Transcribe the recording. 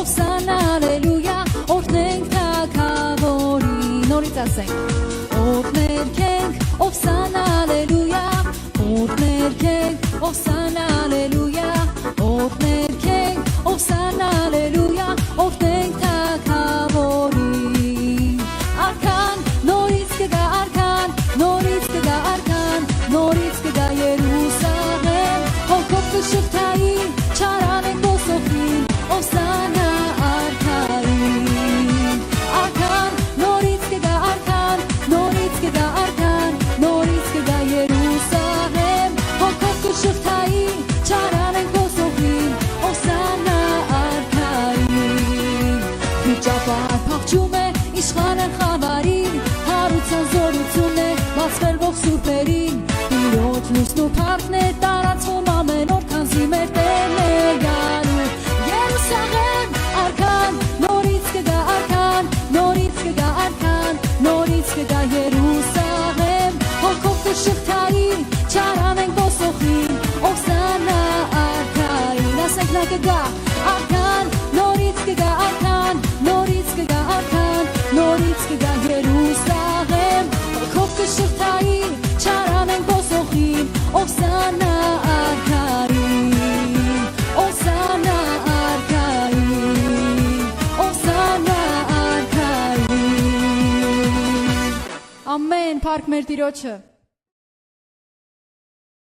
Ովսանա Ալելույա օրհնենք Թագավորին նորից ասենք օրհներքենք Ովսանա Ալելույա օրհներքենք Ովսանա Ալելույա օրհներքենք Ովսանա Ալելույա օրհնենք Թագավորին Արքան նորից կգա արքան նորից կգա արքան նորից կգա Երուսաղեմ հոգով կշղթայի չարանենք ոսոխին Ովսանա արքային արքան նորից կգա արքան նորից կգա արքան նորից կգա Երուսաղեմ հոգով կշղթայի չարանենք ոսոխին Ովսանա արքային միջապահ փախչում է իշխանը խավարին հարության զորությունն է բացվել ողջ սուրբերին Տիրոջ լույսն ու փառքն է տարածվում ամեն օր քանզի մեր Տերն է գալու Երուսաղեմ արքան նորից կգա արքան նորից կգա արքան նորից կգա Երուսաղեմ հոգով կշղթայի չարանենք ոսոխին Ովսանա արքային ասենք նա կգա արքան նորից կգա արքան նորից կգա արքան նորից կգա Երուսաղեմ հոգով կշղթայի չարանենք ոսոխին Ովսանա արքային Ովսանա արքային Ովսանա արքային Ամեն փառք մեր Տիրոջը